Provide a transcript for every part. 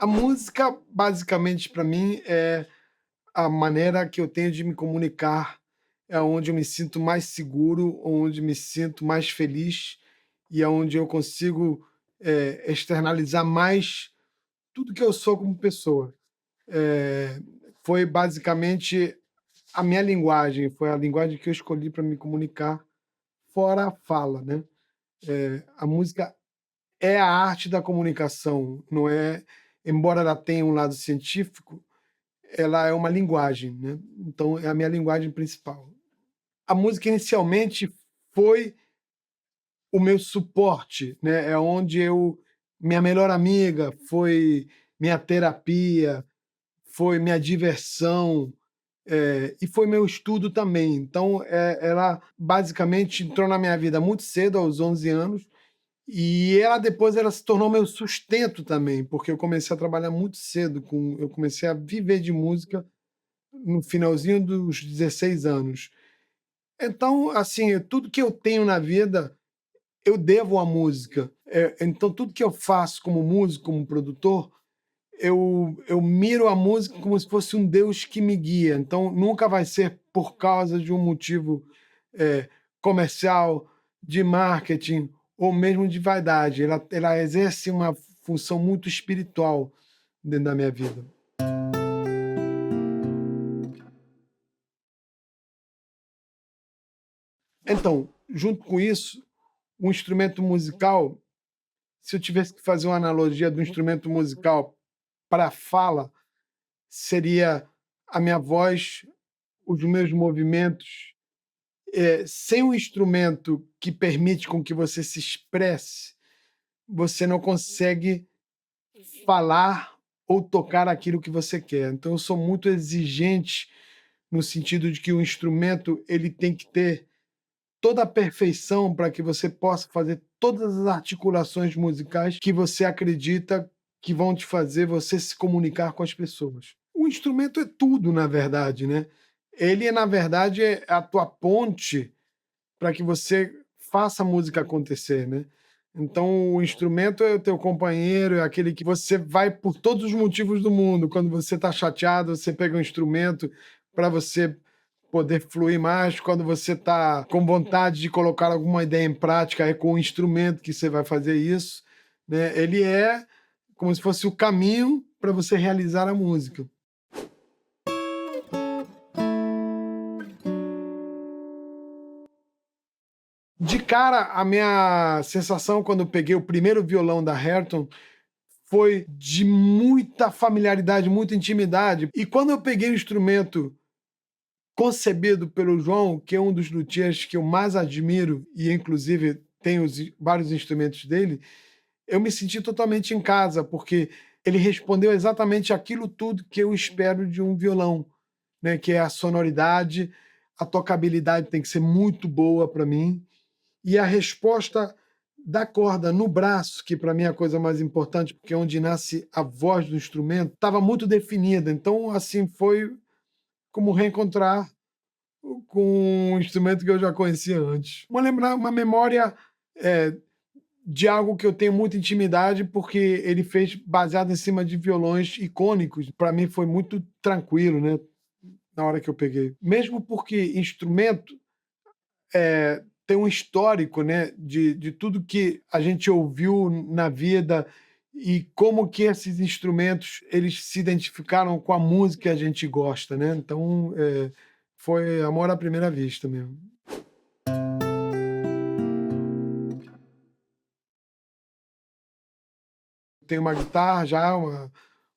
A música, basicamente, para mim, é a maneira que eu tenho de me comunicar, é onde eu me sinto mais seguro, onde me sinto mais feliz e é onde eu consigo, externalizar mais tudo que eu sou como pessoa. Eh, Foi basicamente a minha linguagem, foi a linguagem que eu escolhi para me comunicar, fora a fala, né. A música é a arte da comunicação, não é, embora ela tenha um lado científico, ela é uma linguagem, né, então é a minha linguagem principal. A música inicialmente foi o meu suporte, né, é onde eu minha melhor amiga, foi minha terapia, foi minha diversão, e foi meu estudo também. Então, ela basicamente entrou na minha vida muito cedo, aos 11 anos, e ela depois ela se tornou meu sustento também, porque eu comecei a trabalhar muito cedo com eu comecei a viver de música no finalzinho dos 16 anos. Então, assim, tudo que eu tenho na vida, eu devo à música. Então tudo que eu faço como músico, como produtor, eu miro a música como se fosse um Deus que me guia, então nunca vai ser por causa de um motivo, eh, comercial, de marketing ou mesmo de vaidade, ela exerce uma função muito espiritual dentro da minha vida. Então, junto com isso, um instrumento musical, se eu tivesse que fazer uma analogia do instrumento musical para a fala, seria a minha voz, os meus movimentos. Sem um instrumento que permite com que você se expresse, você não consegue falar ou tocar aquilo que você quer. Então eu sou muito exigente no sentido de que o instrumento ele tem que ter toda a perfeição para que você possa fazer todas as articulações musicais que você acredita que vão te fazer você se comunicar com as pessoas. O instrumento é tudo, na verdade, né? Ele, na verdade, é a tua ponte para que você faça a música acontecer, né? Então, o instrumento é o teu companheiro, é aquele que você vai por todos os motivos do mundo. Quando você está chateado, você pega um instrumento para você poder fluir mais. Quando você está com vontade de colocar alguma ideia em prática, é com o instrumento que você vai fazer isso, né? Ele é como se fosse o caminho para você realizar a música. De cara, a minha sensação quando eu peguei o primeiro violão da Hairton foi de muita familiaridade, muita intimidade. E quando eu peguei o instrumento concebido pelo João, que é um dos luthiers que eu mais admiro, e inclusive tenho vários instrumentos dele, eu me senti totalmente em casa, porque ele respondeu exatamente aquilo tudo que eu espero de um violão, né? Que é a sonoridade, a tocabilidade tem que ser muito boa para mim, e a resposta da corda no braço, que para mim é a coisa mais importante, porque é onde nasce a voz do instrumento, estava muito definida. Então, assim, foi como reencontrar com um instrumento que eu já conhecia antes. Uma memória, eh, de algo que eu tenho muita intimidade, porque ele fez baseado em cima de violões icônicos. Para mim foi muito tranquilo, né, na hora que eu peguei. Mesmo porque instrumento tem um histórico, né, de tudo que a gente ouviu na vida e como que esses instrumentos eles se identificaram com a música que a gente gosta, né? Então, foi amor à primeira vista mesmo. Tem uma guitarra já,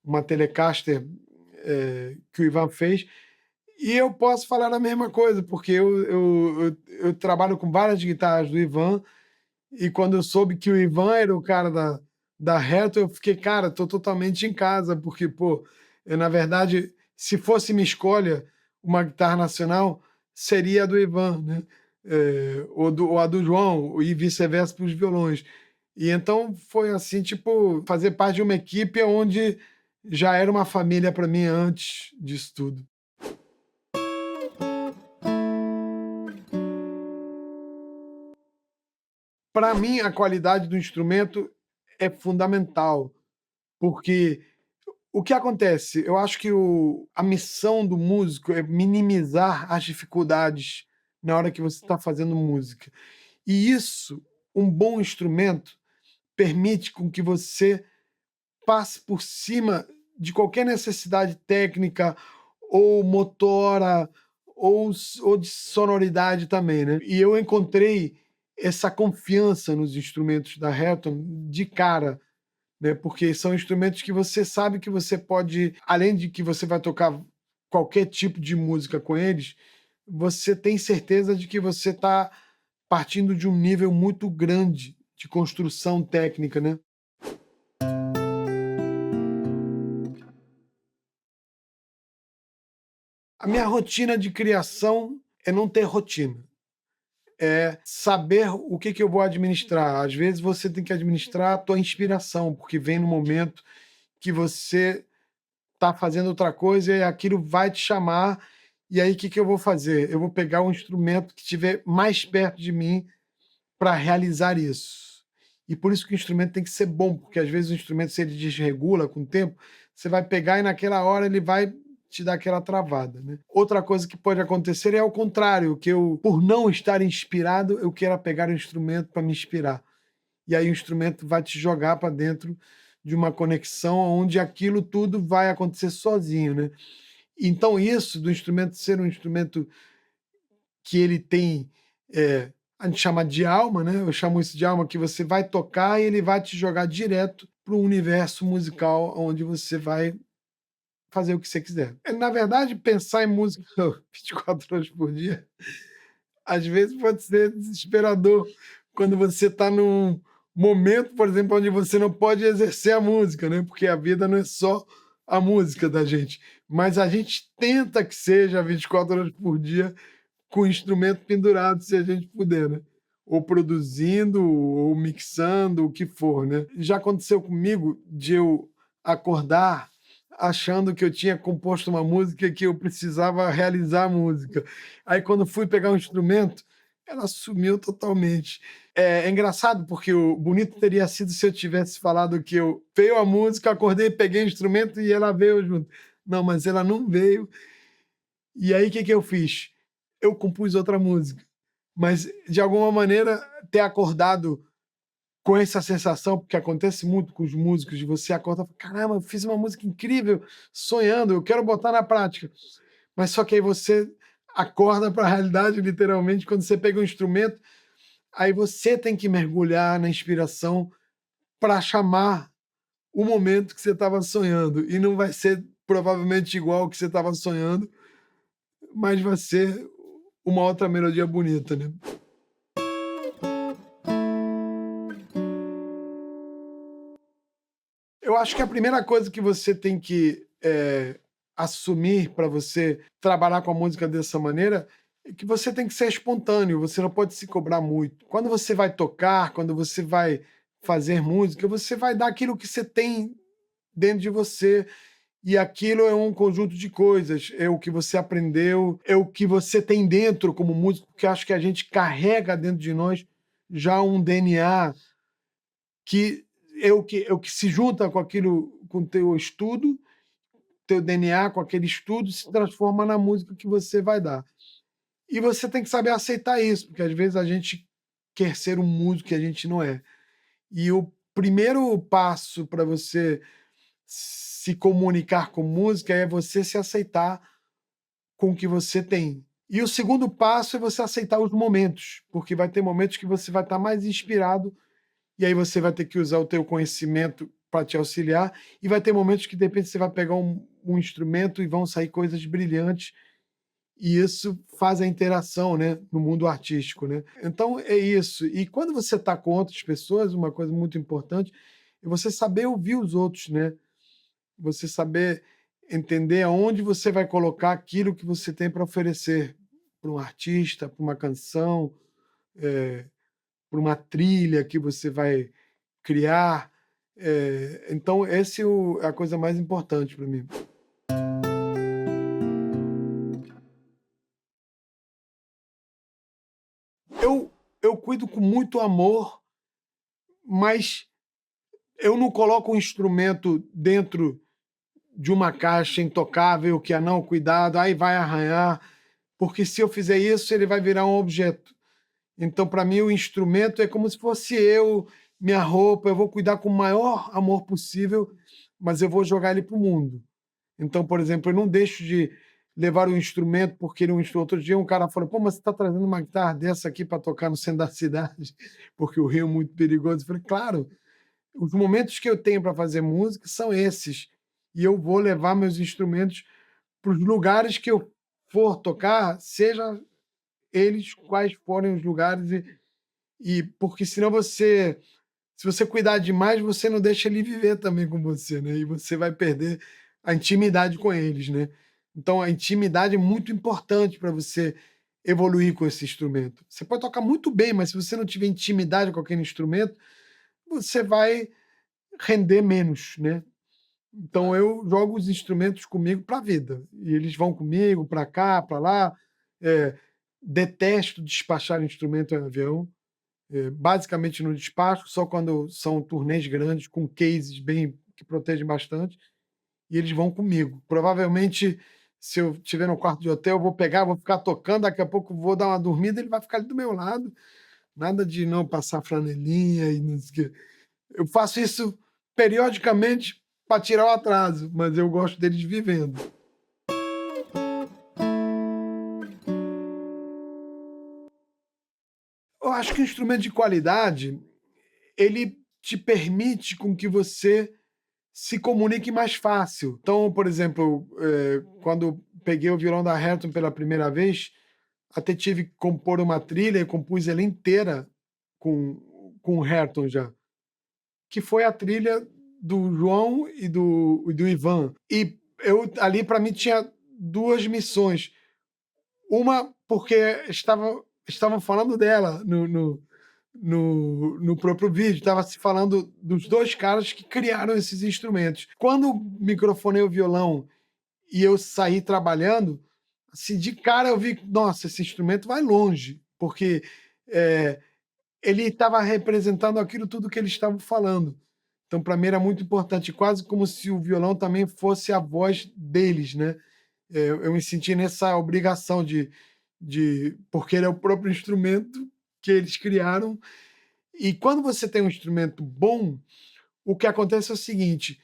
uma Telecaster, que o Ivan fez, e eu posso falar a mesma coisa, porque eu trabalho com várias guitarras do Ivan. E quando eu soube que o Ivan era o cara da Reto, eu fiquei, cara, tô totalmente em casa, porque, pô, na verdade, se fosse minha escolha, uma guitarra nacional, seria a do Ivan, né? Ou a do João, e vice-versa para os violões. E então foi assim, tipo, fazer parte de uma equipe onde já era uma família para mim antes disso tudo. Para mim, a qualidade do instrumento é fundamental, porque O que acontece? Eu acho que a missão do músico é minimizar as dificuldades na hora que você está fazendo música. E isso, um bom instrumento, permite com que você passe por cima de qualquer necessidade técnica ou motora ou de sonoridade também, né? E eu encontrei essa confiança nos instrumentos da Hampton de cara, né? Porque são instrumentos que você sabe que você pode, além de que você vai tocar qualquer tipo de música com eles, você tem certeza de que você está partindo de um nível muito grande de construção técnica, né? A minha rotina de criação é não ter rotina. É saber o que eu vou administrar. Às vezes você tem que administrar a tua inspiração, porque vem no momento que você está fazendo outra coisa e aquilo vai te chamar. E aí, o que eu vou fazer? Eu vou pegar um instrumento que estiver mais perto de mim para realizar isso. E por isso que o instrumento tem que ser bom, porque às vezes o instrumento, se ele desregula com o tempo, você vai pegar e naquela hora ele vai te dar aquela travada, né? Outra coisa que pode acontecer é ao contrário, que eu, por não estar inspirado, eu queira pegar o instrumento para me inspirar. E aí o instrumento vai te jogar para dentro de uma conexão onde aquilo tudo vai acontecer sozinho, né? Então isso do instrumento ser um instrumento que ele tem, a gente chama de alma, né? Eu chamo isso de alma, que você vai tocar e ele vai te jogar direto para o universo musical onde você vai fazer o que você quiser. Na verdade, pensar em música 24 horas por dia, às vezes pode ser desesperador quando você está num momento, por exemplo, onde você não pode exercer a música, né? Porque a vida não é só a música da gente, mas a gente tenta que seja 24 horas por dia com o instrumento pendurado, se a gente puder, né? Ou produzindo, ou mixando, o que for, né? Já aconteceu comigo de eu acordar achando que eu tinha composto uma música que eu precisava realizar a música. Aí quando fui pegar o instrumento, ela sumiu totalmente. É engraçado porque o bonito teria sido se eu tivesse falado que eu veio a música, acordei, peguei o instrumento e ela veio junto. Não, mas ela não veio. E aí, o que eu fiz? Eu compus outra música. Mas, de alguma maneira, ter acordado com essa sensação, porque acontece muito com os músicos, de você acordar e falar, caramba, eu fiz uma música incrível, sonhando, eu quero botar na prática. Mas só que aí você acorda para a realidade, literalmente, quando você pega um instrumento, aí você tem que mergulhar na inspiração para chamar o momento que você estava sonhando. E não vai ser provavelmente igual ao que você estava sonhando, mas vai ser uma outra melodia bonita, né? Eu acho que a primeira coisa que você tem que assumir para você trabalhar com a música dessa maneira é que você tem que ser espontâneo, você não pode se cobrar muito. Quando você vai tocar, quando você vai fazer música, você vai dar aquilo que você tem dentro de você. E aquilo é um conjunto de coisas, é o que você aprendeu, é o que você tem dentro como músico, porque acho que a gente carrega dentro de nós já um DNA que é o que se junta com aquilo, com o teu estudo, teu DNA com aquele estudo, se transforma na música que você vai dar. E você tem que saber aceitar isso, porque às vezes a gente quer ser um músico que a gente não é. E o primeiro passo para você se comunicar com música é você se aceitar com o que você tem. E o segundo passo é você aceitar os momentos, porque vai ter momentos que você vai estar mais inspirado e aí você vai ter que usar o teu conhecimento para te auxiliar e vai ter momentos que de repente você vai pegar um instrumento e vão sair coisas brilhantes e isso faz a interação, né, no mundo artístico, né. Então é isso. E quando você está com outras pessoas, uma coisa muito importante é você saber ouvir os outros, né. Você saber entender aonde você vai colocar aquilo que você tem para oferecer para um artista, para uma canção, para uma trilha que você vai criar. Então esse é a coisa mais importante para mim. Eu cuido com muito amor, mas eu não coloco um instrumento dentro de uma caixa intocável que é não, cuidado, aí vai arranhar, porque se eu fizer isso, ele vai virar um objeto. Então, para mim, o instrumento é como se fosse eu, minha roupa, eu vou cuidar com o maior amor possível, mas eu vou jogar ele para o mundo. Então, por exemplo, eu não deixo de levar o instrumento, porque ele é um instrumento. Outro dia um cara falou: pô, mas você está trazendo uma guitarra dessa aqui para tocar no centro da cidade, porque o Rio é muito perigoso. Eu falei: claro, os momentos que eu tenho para fazer música são esses, e eu vou levar meus instrumentos para os lugares que eu for tocar, seja eles quais forem os lugares, e porque senão você, se você cuidar demais, você não deixa ele viver também com você, né? E você vai perder a intimidade com eles, né? Então a intimidade é muito importante para você evoluir com esse instrumento. Você pode tocar muito bem, mas se você não tiver intimidade com aquele instrumento, você vai render menos, né? Então eu jogo os instrumentos comigo para a vida, e eles vão comigo para cá, para lá. Eh, Detesto despachar instrumento em avião, basicamente no despacho, só quando são turnês grandes com cases bem que protegem bastante, e eles vão comigo. Provavelmente, se eu estiver no quarto de hotel, eu vou pegar, vou ficar tocando, daqui a pouco vou dar uma dormida, ele vai ficar ali do meu lado, nada de não passar flanelinha e não sei o quê. Eu faço isso periodicamente para tirar o atraso, mas eu gosto deles vivendo. Eu acho que o instrumento de qualidade, ele te permite com que você se comunique mais fácil. Então, por exemplo, quando peguei o violão da Hairton pela primeira vez, até tive que compor uma trilha e compus ela inteira com o Hairton já, que foi a trilha do João e do Ivan. E eu ali, para mim, tinha duas missões. Uma, porque estavam falando dela no próprio vídeo, estava se falando dos dois caras que criaram esses instrumentos. Quando microfonei o violão e eu saí trabalhando, assim, de cara eu vi, nossa, esse instrumento vai longe, porque eh, ele estava representando aquilo tudo que eles estavam falando. Então, para mim era muito importante, quase como se o violão também fosse a voz deles, né? Eu me senti nessa obrigação porque ele é o próprio instrumento que eles criaram. E quando você tem um instrumento bom, o que acontece é o seguinte: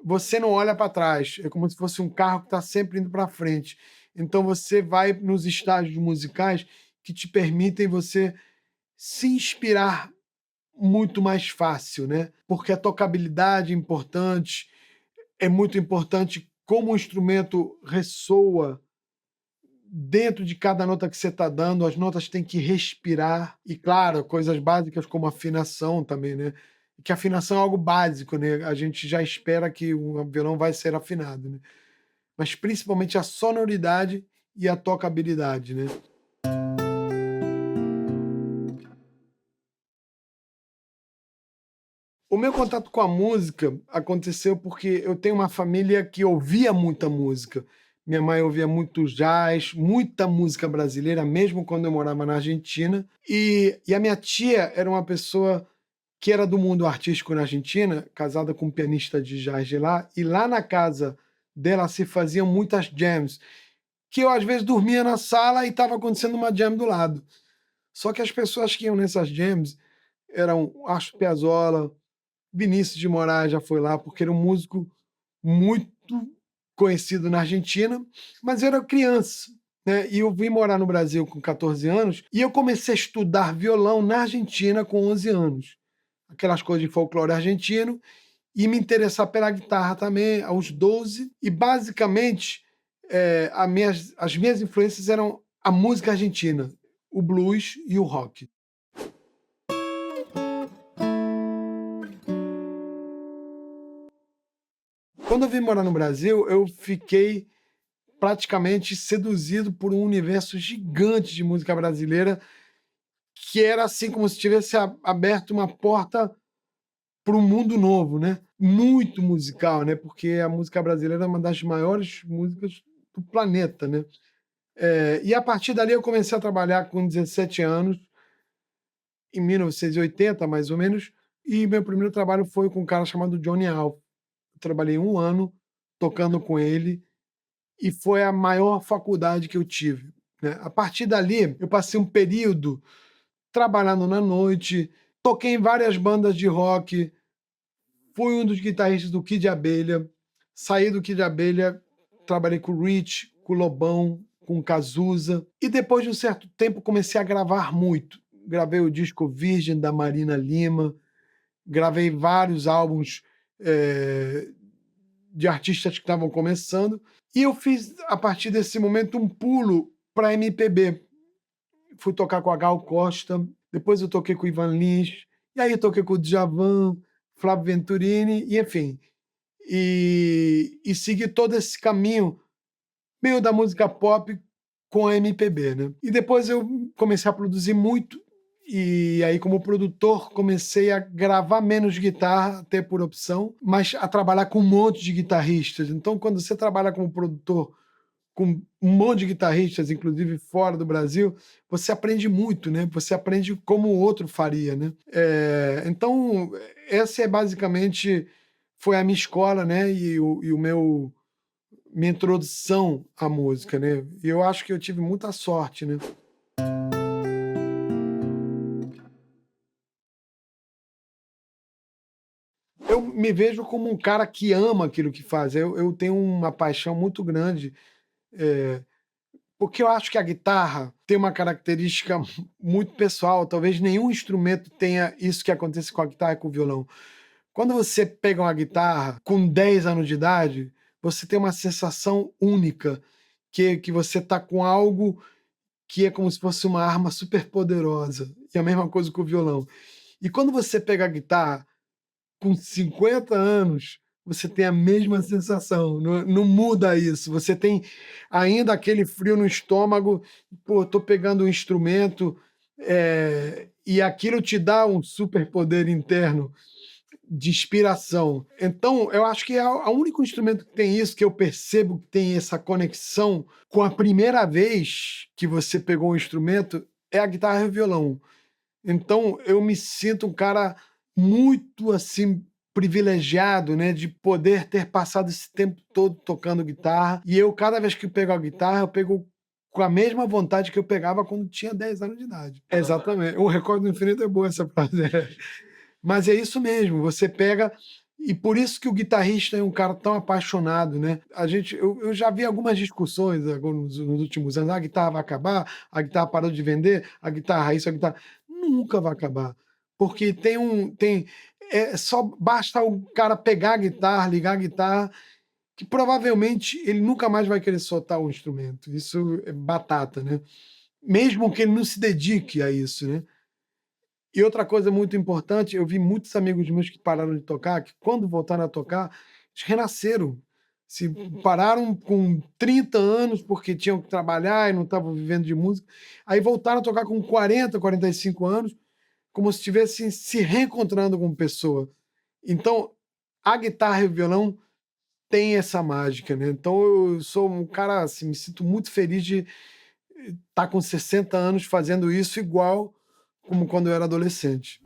você não olha para trás, é como se fosse um carro que está sempre indo para frente. Então você vai nos estágios musicais que te permitem você se inspirar muito mais fácil, né? Porque a tocabilidade é importante, é muito importante como o instrumento ressoa dentro de cada nota que você está dando, as notas têm que respirar. E, claro, coisas básicas como afinação também, né? Que afinação é algo básico, né? A gente já espera que o violão vai ser afinado, né? Mas principalmente a sonoridade e a tocabilidade, né? O meu contato com a música aconteceu porque eu tenho uma família que ouvia muita música. Minha mãe ouvia muito jazz, muita música brasileira, mesmo quando eu morava na Argentina. E a minha tia era uma pessoa que era do mundo artístico na Argentina, casada com um pianista de jazz de lá, e lá na casa dela se faziam muitas jams, que eu às vezes dormia na sala e estava acontecendo uma jam do lado. Só que as pessoas que iam nessas jams eram Astor Piazzolla, Vinícius de Moraes já foi lá, porque era um músico muito conhecido na Argentina, mas eu era criança, né? E eu vim morar no Brasil com 14 anos e eu comecei a estudar violão na Argentina com 11 anos. Aquelas coisas de folclore argentino, e me interessar pela guitarra também aos 12. E basicamente as minhas influências eram a música argentina, o blues e o rock. Quando eu vim morar no Brasil, eu fiquei praticamente seduzido por um universo gigante de música brasileira, que era assim como se tivesse aberto uma porta para um mundo novo, né? Muito musical, né? Porque a música brasileira é uma das maiores músicas do planeta, né? E a partir dali eu comecei a trabalhar com 17 anos, em 1980, mais ou menos, e meu primeiro trabalho foi com um cara chamado Johnny Alf. Eu trabalhei um ano tocando com ele, e foi a maior faculdade que eu tive, né. A partir dali, eu passei um período trabalhando na noite, toquei em várias bandas de rock, fui um dos guitarristas do Kid Abelha, saí do Kid Abelha, trabalhei com o Rich, com o Lobão, com o Cazuza, e depois de um certo tempo comecei a gravar muito. Gravei o disco Virgem, da Marina Lima, gravei vários álbuns, de artistas que estavam começando, e eu fiz, a partir desse momento, um pulo para MPB. Fui tocar com a Gal Costa, depois eu toquei com o Ivan Lins, e aí eu toquei com o Djavan, Flávio Venturini, e enfim. E segui todo esse caminho meio da música pop com a MPB, né. E depois eu comecei a produzir muito, e aí como produtor comecei a gravar menos guitarra, até por opção, mas a trabalhar com um monte de guitarristas. Então quando você trabalha como produtor com um monte de guitarristas, inclusive fora do Brasil, você aprende muito, né, você aprende como o outro faria, né. Então essa é basicamente foi a minha escola, né, e o meu minha introdução à música, né. E eu acho que eu tive muita sorte, né. Eu me vejo como um cara que ama aquilo que faz. Eu tenho uma paixão muito grande, eh, porque eu acho que a guitarra tem uma característica muito pessoal, talvez nenhum instrumento tenha isso que acontece com a guitarra e com o violão. Quando você pega uma guitarra com 10 anos de idade, você tem uma sensação única, que você tá com algo que é como se fosse uma arma super poderosa, e a mesma coisa com o violão. E quando você pega a guitarra com 50 anos, você tem a mesma sensação, não muda isso, você tem ainda aquele frio no estômago, pô, tô pegando um instrumento, e aquilo te dá um superpoder interno de inspiração. Então, eu acho que é o único instrumento que tem isso, que eu percebo que tem essa conexão com a primeira vez que você pegou um instrumento, é a guitarra e o violão. Então, eu me sinto um cara muito, assim, privilegiado, né, de poder ter passado esse tempo todo tocando guitarra, e eu, cada vez que pego a guitarra, eu pego com a mesma vontade que eu pegava quando tinha 10 anos de idade. Exatamente. O Recorde do Infinito é boa essa frase. Mas é isso mesmo, você pega, e por isso que o guitarrista é um cara tão apaixonado, né. Eu já vi algumas discussões agora nos últimos anos: "Ah, a guitarra vai acabar, a guitarra parou de vender, a guitarra isso, a guitarra", nunca vai acabar, porque só basta o cara pegar a guitarra, ligar a guitarra, que provavelmente ele nunca mais vai querer soltar o instrumento, isso é batata, né. Mesmo que ele não se dedique a isso, né. E outra coisa muito importante, eu vi muitos amigos meus que pararam de tocar, que quando voltaram a tocar, eles renasceram. Se pararam com 30 anos, porque tinham que trabalhar e não estavam vivendo de música, aí voltaram a tocar com 40, 45 anos, como se estivessem se reencontrando como pessoa. Então, a guitarra e o violão têm essa mágica, né. Então eu sou um cara, assim, me sinto muito feliz de estar com 60 anos fazendo isso igual como quando eu era adolescente.